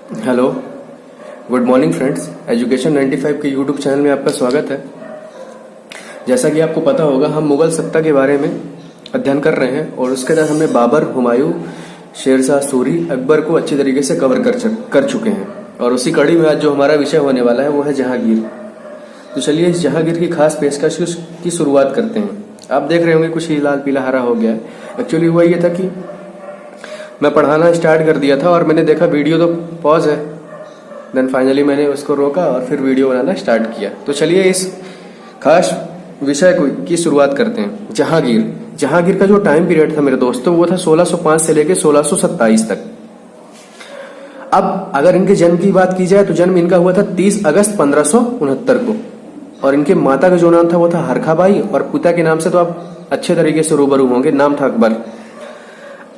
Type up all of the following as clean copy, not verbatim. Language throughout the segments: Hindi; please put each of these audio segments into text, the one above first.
Hello, good morning friends. Education 95 के यूट्यूब चैनल में आपका स्वागत है। जैसा कि आपको पता होगा, हम मुगल सत्ता के बारे में अध्ययन कर रहे हैं और उसके तहत हमने बाबर, हुमायूं, शेरशाह सूरी, अकबर को अच्छी तरीके से कवर कर चुके हैं। और उसी कड़ी में आज जो हमारा विषय होने वाला है वो है जहांगीर। तो चलिए इस जहांगीर की खास पेशकश की शुरुआत करते हैं। आप देख रहे होंगे कुछ ही लाल पीला हरा हो गया है। एक्चुअली हुआ ये था कि मैं पढ़ाना स्टार्ट कर दिया था और मैंने देखा वीडियो तो पॉज है। देन फाइनली मैंने उसको रोका और फिर वीडियो बनाना स्टार्ट किया। तो चलिए इस खास विषय की शुरुआत करते हैं। जहांगीर का जो टाइम पीरियड था मेरे दोस्तों, वो था 1605 से लेकर 1627 तक। अब अगर इनके जन्म की बात की जाए तो जन्म इनका हुआ था 30 अगस्त 1569 को। और इनके माता का जो नाम था वो था हरखाबाई और पिता के नाम से तो आप अच्छे तरीके से रूबरू होंगे, नाम था अकबर।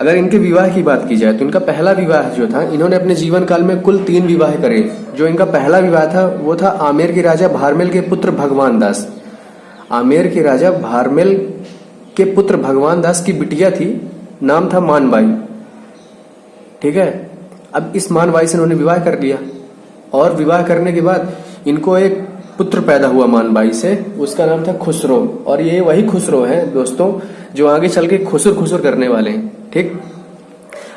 अगर इनके विवाह की बात की जाए तो इनका पहला विवाह जो था, इन्होंने अपने जीवन काल में कुल 3 विवाह करे। जो इनका पहला विवाह था वो था आमेर के राजा भारमेल के पुत्र भगवान दास। आमेर के राजा भारमेल के पुत्र भगवान दास की बिटिया थी, नाम था मानबाई। ठीक है। अब इस मानबाई से इन्होंने विवाह कर लिया और विवाह करने के बाद इनको एक पुत्र पैदा हुआ मानबाई से, उसका नाम था खुसरो। और ये वही खुसरो है दोस्तों जो आगे चल के खुसुर खुसुर करने वाले हैं। ठीक।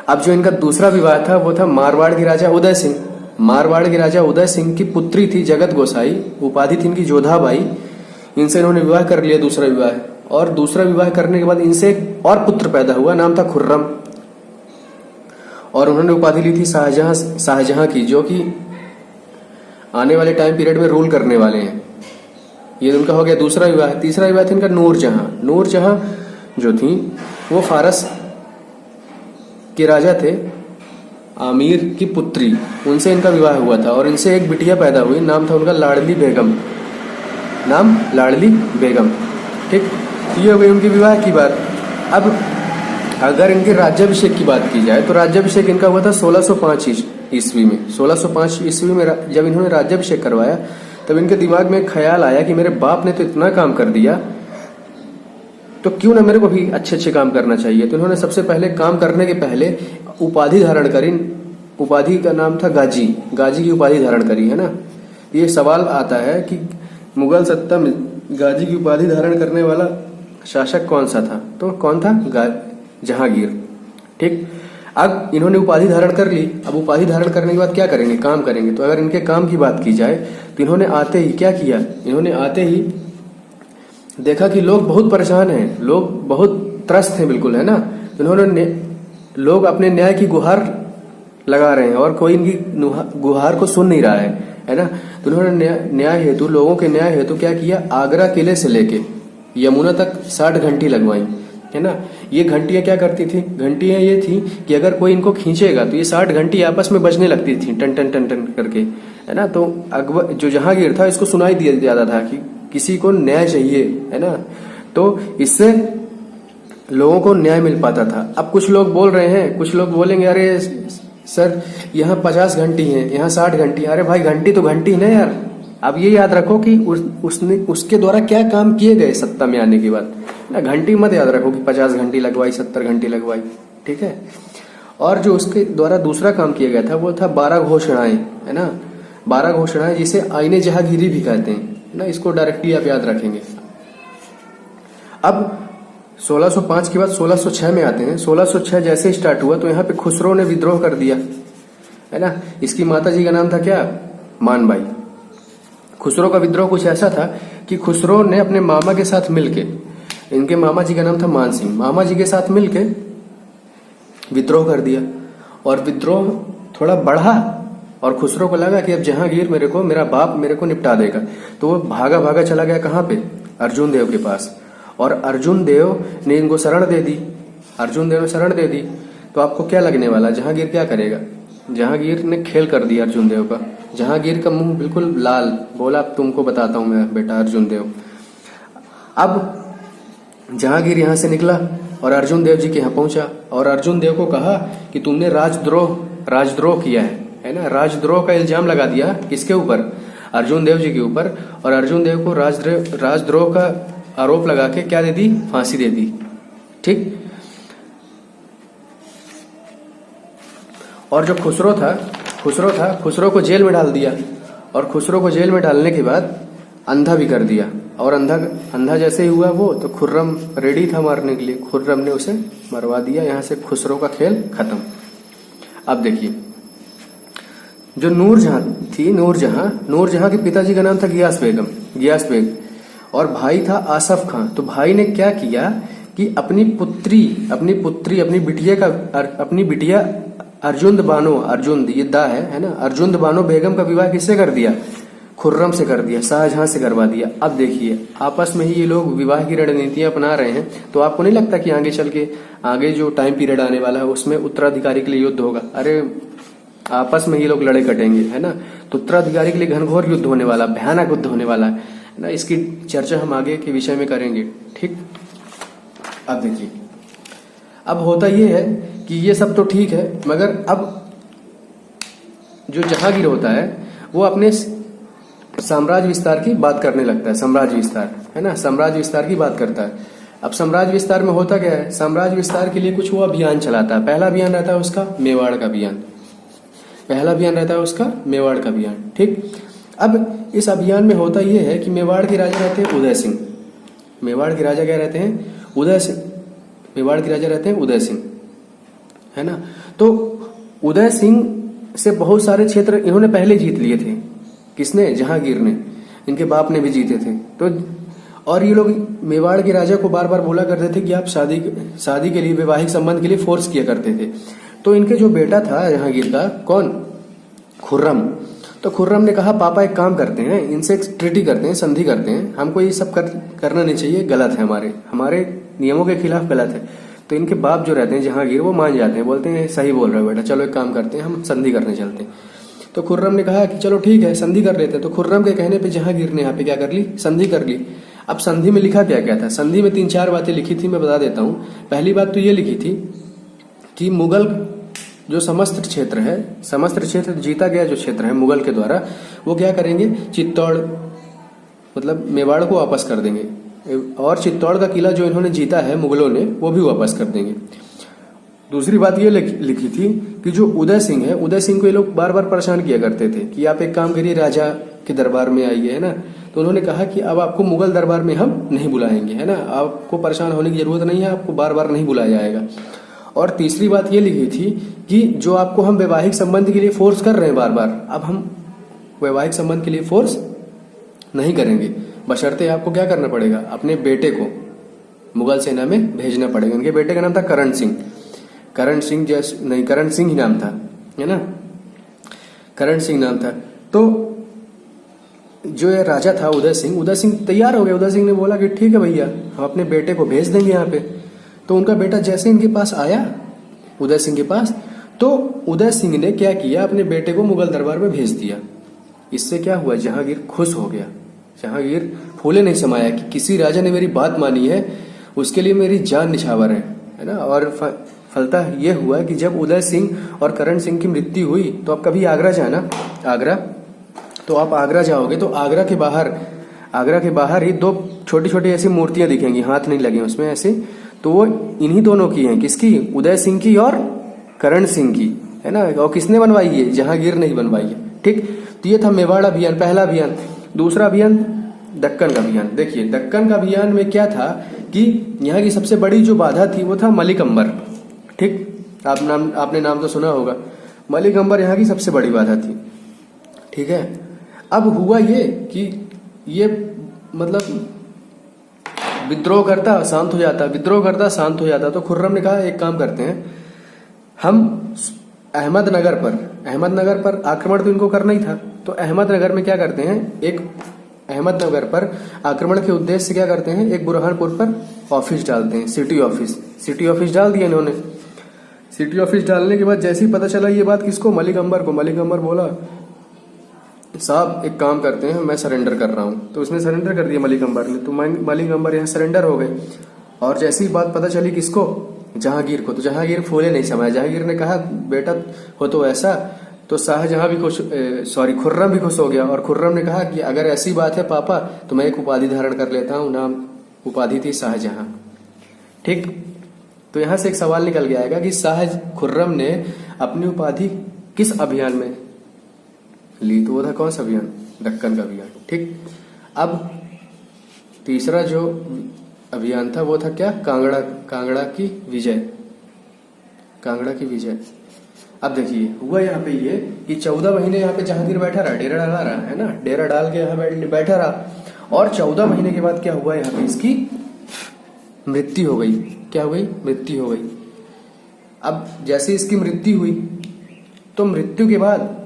अब जो इनका दूसरा विवाह था वो था मारवाड़ के राजा उदय सिंह। मारवाड़ के राजा उदय सिंह की पुत्री थी जगत गोसाई, उपाधि थी इनकी जोधाबाई। इनसे इन्होंने विवाह कर लिया, दूसरा विवाह। और दूसरा विवाह करने के बाद इनसे एक और पुत्र पैदा हुआ, नाम था खुर्रम। और उन्होंने उपाधि ली थी शाहजहां की, जो कि आने वाले टाइम पीरियड में रूल करने वाले हैं। ये उनका हो गया दूसरा विवाह। तीसरा विवाह था इनका नूरजहां। नूरजहां जो थी वो फारस के राजा थे, आमिर की पुत्री, उनसे इनका विवाह हुआ था और इनसे एक बिटिया पैदा हुई, नाम था उनका लाडली बेगम। नाम लाडली बेगम। ठीक। ये हो गई उनकी विवाह की बात। अब अगर इनके राज्याभिषेक की बात की जाए तो राज्याभिषेक इनका हुआ था 1605 ईस्वी में। 1605 ईस्वी में जब इन्होंने राज्याभिषेक करवाया तब इनके दिमाग में ख्याल आया कि मेरे बाप ने तो इतना काम कर दिया, तो क्यों ना मेरे को भी अच्छे अच्छे काम करना चाहिए। तो इन्होंने सबसे पहले काम करने के पहले उपाधि धारण करी। उपाधि का नाम था गाजी। गाजी की उपाधि धारण करी, है ना। ये सवाल आता है कि मुगल सत्ता में गाजी की उपाधि धारण करने वाला शासक कौन सा था? तो कौन था? जहांगीर। ठीक। अब इन्होंने उपाधि धारण कर ली। अब उपाधि धारण करने के बाद क्या करेंगे? काम करेंगे। तो अगर इनके काम की बात की जाए तो इन्होंने आते ही क्या किया? इन्होंने आते ही देखा कि लोग बहुत परेशान हैं, लोग बहुत त्रस्त हैं, बिल्कुल, है ना। तो इन्होंने लोग अपने न्याय की गुहार लगा रहे हैं और कोई इनकी गुहार को सुन नहीं रहा है ना। तो उन्होंने न्याय हेतु, लोगों के न्याय हेतु क्या किया? आगरा किले से लेके यमुना तक 60 घंटी लगवाई, है ना। ये घंटियां क्या करती थी? घंटियां ये थी कि अगर कोई इनको खींचेगा तो ये 60 घंटी आपस में बजने लगती थी, टन टन टन टन करके, है ना। तो अकबर जो जहांगीर था, इसको सुनाई दिया जाता था कि किसी को न्याय चाहिए, है ना। तो इससे लोगों को न्याय मिल पाता था। अब कुछ लोग बोल रहे हैं, कुछ लोग बोलेंगे अरे सर यहाँ 50 घंटी है, यहाँ 60 घंटी। अरे भाई, घंटी तो घंटी ना यार। अब ये याद रखो कि उसके द्वारा क्या काम किए गए सत्ता में आने के बाद ना। घंटी मत याद रखो कि 50 घंटी लगवाई, 70 घंटी लगवाई। ठीक है। और जो उसके द्वारा दूसरा काम किया गया था वो था 12 घोषणाएं, है ना। 12 घोषणाएं जिसे आईने जहांगीरी भी कहते हैं ना। इसको डायरेक्टली आप याद रखेंगे। अब 1605 के बाद 1606 में आते हैं। 1606 जैसे स्टार्ट हुआ तो यहाँ पे खुसरो ने विद्रोह कर दिया, है ना। इसकी माता जी का नाम था क्या? मानबाई। खुसरो का विद्रोह कुछ ऐसा था कि खुसरो ने अपने मामा के साथ मिलके, इनके मामा जी का नाम था मान सिंह, मामा जी के साथ मिलके विद्रोह कर दिया। और विद्रोह थोड़ा बढ़ा और खुसरो को लगा कि अब जहांगीर मेरा बाप मेरे को निपटा देगा। तो वो भागा भागा चला गया कहाँ पे? अर्जुन देव के पास। और अर्जुन देव ने इनको शरण दे दी। अर्जुन देव ने शरण दे दी तो आपको क्या लगने वाला? जहांगीर क्या करेगा? जहांगीर ने खेल कर दिया अर्जुन देव का। जहांगीर का मुंह बिल्कुल लाल, बोला तुमको बताता हूं मैं बेटा अर्जुन देव। अब जहांगीर यहां से निकला और अर्जुन देव जी के यहाँ पहुंचा और अर्जुन देव को कहा कि तुमने राजद्रोह किया है ना। राजद्रोह का इल्जाम लगा दिया किसके ऊपर? अर्जुन देव जी के ऊपर। और अर्जुन देव को राजद्रोह का आरोप लगा के क्या दे दी? फांसी दे दी। ठीक। और जो खुसरो था खुसरो था, खुसरो को जेल में डाल दिया और खुसरो को जेल में डालने के बाद अंधा भी कर दिया। और अंधा जैसे ही हुआ वो, तो खुर्रम रेडी था मारने के लिए, खुर्रम ने उसे मरवा दिया। यहां से खुसरो का खेल खत्म। अब देखिए, जो नूरजहां थी, नूरजहां के पिताजी का नाम था गियास बेग, और भाई था आसफ खां। तो भाई ने क्या किया कि अपनी बिटिया अर्जुंद ये दा है ना, अर्जुंद बानो बेगम का विवाह किससे कर दिया? खुर्रम से कर दिया, शाहजहां से करवा दिया। अब देखिए, आपस में ही ये लोग विवाह की रणनीतियां अपना रहे हैं। तो आपको नहीं लगता कि आगे चल के, आगे जो टाइम पीरियड आने वाला है उसमें उत्तराधिकारी के लिए युद्ध होगा? अरे आपस में ये लोग लड़े कटेंगे, है ना। तो उत्तराधिकारी के लिए घनघोर युद्ध होने वाला, भयानक युद्ध होने वाला है ना। इसकी चर्चा हम आगे के विषय में करेंगे, ठीक। अब देखिए, अब होता ये है कि ये सब तो ठीक है, मगर अब जो जहांगीर होता है वो अपने साम्राज्य विस्तार की बात करने लगता है। साम्राज्य विस्तार, है ना, साम्राज्य विस्तार की बात करता है। अब साम्राज्य विस्तार में होता क्या है? साम्राज्य विस्तार के लिए कुछ वो अभियान चलाता है। पहला अभियान रहता है उसका मेवाड़ का अभियान, ठीक। अब इस अभियान में होता यह है कि मेवाड़ के राजा रहते हैं उदय सिंह। मेवाड़ के राजा क्या रहते हैं? उदय सिंह, है ना। तो उदय सिंह से बहुत सारे क्षेत्र इन्होंने पहले जीत लिए थे। किसने? जहांगीर ने। इनके बाप ने भी जीते थे। तो और ये लोग मेवाड़ के राजा को बार बार बोला करते थे कि आप शादी के लिए, वैवाहिक संबंध के लिए फोर्स किया करते थे। तो इनके जो बेटा था जहांगीर का, कौन? खुर्रम। तो खुर्रम ने कहा, पापा एक काम करते हैं, इनसे एक ट्रीटी करते हैं, संधि करते हैं। हमको ये सब करना नहीं चाहिए, गलत है, हमारे नियमों के खिलाफ गलत है। तो इनके बाप जो रहते हैं जहांगीर, वो मान जाते हैं, बोलते हैं सही बोल रहे हो बेटा, चलो एक काम करते हैं, हम संधि करने चलते हैं। तो खुर्रम ने कहा कि चलो ठीक है, संधि कर लेते हैं। तो खुर्रम के कहने पे जहांगीर ने यहाँ पे क्या कर ली? संधि कर ली। अब संधि में लिखा क्या क्या था? संधि में 3-4 बातें लिखी थी, मैं बता देता हूँ। पहली बात तो ये लिखी थी कि मुगल जो समस्त क्षेत्र जीता गया जो क्षेत्र है मुगल के द्वारा, वो क्या करेंगे? चित्तौड़, मतलब मेवाड़ को वापस कर देंगे, और चित्तौड़ का किला जो इन्होंने जीता है मुगलों ने, वो भी वापस कर देंगे। दूसरी बात ये लिखी थी कि जो उदय सिंह है, उदय सिंह को ये लोग बार बार परेशान किया करते थे कि आप एक काम करिए, राजा के दरबार में आइए, है ना। तो उन्होंने कहा कि अब आपको मुगल दरबार में हम नहीं बुलाएंगे, है ना, आपको परेशान होने की जरूरत नहीं है, आपको बार बार नहीं बुलाया जाएगा। और तीसरी बात ये लिखी थी कि जो आपको हम वैवाहिक संबंध के लिए फोर्स कर रहे हैं बार बार, अब हम वैवाहिक संबंध के लिए फोर्स नहीं करेंगे, बशर्ते आपको क्या करना पड़ेगा? अपने बेटे को मुगल सेना में भेजना पड़ेगा। उनके बेटे का नाम था करण सिंह ही नाम था, है ना, करण सिंह नाम था। तो जो ये राजा था उदय सिंह तैयार हो गया। उदय सिंह ने बोला कि ठीक है भैया, हम अपने बेटे को भेज देंगे यहाँ पे। तो उनका बेटा जैसे इनके पास आया, उदय सिंह के पास, तो उदय सिंह ने क्या किया? अपने बेटे को मुगल दरबार में भेज दिया। इससे क्या हुआ? जहांगीर खुश हो गया। जहांगीर फूले नहीं समाया कि किसी राजा ने मेरी बात मानी है, उसके लिए मेरी जान निछावर है ना। और फलता यह हुआ कि जब उदय सिंह और करण सिंह की मृत्यु हुई, तो आप कभी आगरा जाना, तो आप आगरा जाओगे तो आगरा के बाहर ही 2 छोटी छोटी ऐसी मूर्तियां दिखेंगी, हाथ नहीं लगे उसमें ऐसे। तो वो इन्हीं दोनों की हैं। किसकी? उदय सिंह की और करण सिंह की, है ना। और किसने बनवाई है? जहांगीर ने ही बनवाई है, ठीक। तो ये था मेवाड़ अभियान, पहला अभियान। दूसरा अभियान दक्कन का अभियान। देखिए, दक्कन का अभियान में क्या था कि यहाँ की सबसे बड़ी जो बाधा थी वो था मलिक अंबर, ठीक। आपने नाम तो सुना होगा। मलिक अंबर यहाँ की सबसे बड़ी बाधा थी, ठीक है। अब हुआ ये कि ये मतलब विद्रोह करता शांत हो जाता। तो खुर्रम ने कहा एक काम करते हैं, हम अहमदनगर पर आक्रमण तो इनको करना ही था। तो अहमदनगर में क्या करते हैं? अहमदनगर पर आक्रमण के उद्देश्य से क्या करते हैं? एक बुरहानपुर पर ऑफिस डालते हैं, सिटी ऑफिस डाल दिया इन्होंने। सिटी ऑफिस डालने के बाद जैसे ही पता चला ये बात किसको? मलिक अंबर बोला, साहब एक काम करते हैं, मैं सरेंडर कर रहा हूं। तो उसने सरेंडर कर दिया मलिक अंबर ने। तो मलिक अंबर यहाँ सरेंडर हो गए। और जैसी ही बात पता चली किसको? जहांगीर को। तो जहांगीर फूले नहीं समाया। जहांगीर ने कहा बेटा हो तो ऐसा। तो शाहजहां भी खुर्रम भी खुश हो गया। और खुर्रम ने कहा कि अगर ऐसी बात है पापा, तो मैं एक उपाधि धारण कर लेता हूं। उपाधि थी शाहजहां, ठीक। तो यहां से एक सवाल निकल के आएगा कि खुर्रम ने अपनी उपाधि किस अभियान में ली, तो वो था कौन सा अभियान? दक्कन का अभियान। ठीक, अब तीसरा जो अभियान था वो था क्या? कांगड़ा की विजय। कांगड़ा की विजय। अब देखिए हुआ यहाँ पे ये कि 14 महीने यहाँ पे जहांगीर बैठा रहा, डेरा डाला रहा, है ना, डेरा डाल के यहाँ बैठा रहा, और 14 महीने के बाद क्या हुआ? यहाँ पे इसकी मृत्यु हो गई। क्या हो गई? मृत्यु हो गई। अब जैसे इसकी मृत्यु हुई तो मृत्यु के बाद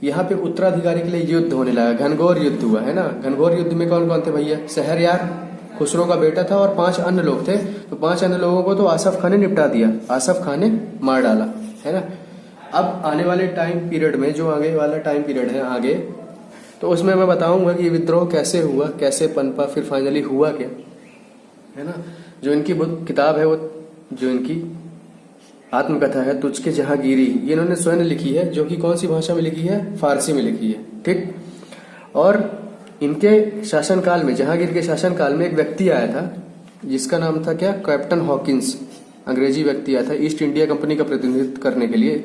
यहाँ पे उत्तराधिकारी के लिए युद्ध होने लगा, घनघोर युद्ध हुआ, है ना। घनघोर युद्ध में कौन कौन थे भैया? शहरयार खुसरो का बेटा था और 5 अन्य लोग थे। तो 5 अन्य लोगों को तो आसफ खान ने निपटा दिया, आसफ खान ने मार डाला, है ना। अब आने वाले टाइम पीरियड में, जो आगे वाला टाइम पीरियड है आगे, तो उसमें मैं बताऊंगा कि ये विद्रोह कैसे हुआ, कैसे पनपा, फिर फाइनली हुआ क्या, है ना। जो इनकी किताब है, वो जो इनकी आत्मकथा है तुझके जहांगीरी, ये इन्होंने स्वयं लिखी है, जो कि कौन सी भाषा में लिखी है? फारसी में लिखी है। ठीक, और इनके शासनकाल में, जहांगीर के शासनकाल में एक व्यक्ति आया था जिसका नाम था क्या? Captain Hawkins. अंग्रेजी व्यक्ति आया था ईस्ट इंडिया कंपनी का प्रतिनिधित्व करने के लिए,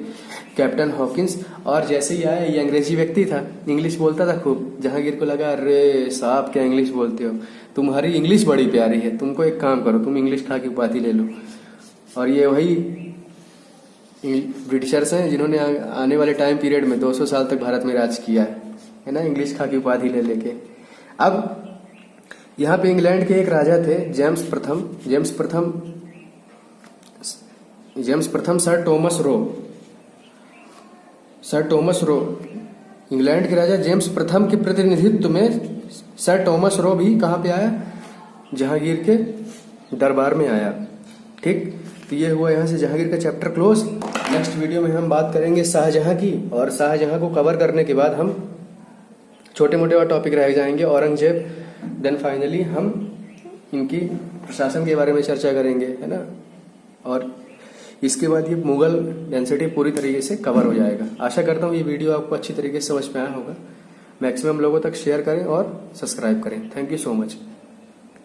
कैप्टन हॉकिंस। और जैसे ही आया, ये अंग्रेजी व्यक्ति था, इंग्लिश बोलता था खूब। जहांगीर को लगा, अरे साहब क्या इंग्लिश बोलते हो, तुम्हारी इंग्लिश बड़ी प्यारी है, तुमको एक काम करो, तुम इंग्लिश खा की उपाधि ले लो। और ये वही ब्रिटिशर्स हैं जिन्होंने आने वाले टाइम पीरियड में 200 साल तक भारत में राज किया है ना, इंग्लिश खा की उपाधि ले लेके। अब यहाँ पे इंग्लैंड के एक राजा थे, जेम्स प्रथम सर टॉमस रो। इंग्लैंड के राजा जेम्स प्रथम के प्रतिनिधित्व में सर टॉमस रो भी कहाँ पे आया? जहांगीर के दरबार में आया। ठीक, तो ये हुआ यहाँ से जहांगीर का चैप्टर क्लोज। नेक्स्ट वीडियो में हम बात करेंगे शाहजहां की, और शाहजहां को कवर करने के बाद हम छोटे मोटे और टॉपिक रह जाएंगे, औरंगजेब, देन फाइनली हम इनकी प्रशासन के बारे में चर्चा करेंगे, है ना। और इसके बाद ये मुगल डेंसिटी पूरी तरीके से कवर हो जाएगा। आशा करता हूँ ये वीडियो आपको अच्छी तरीके से समझ में आया होगा। मैक्सिमम लोगों तक शेयर करें और सब्सक्राइब करें। Thank you so much.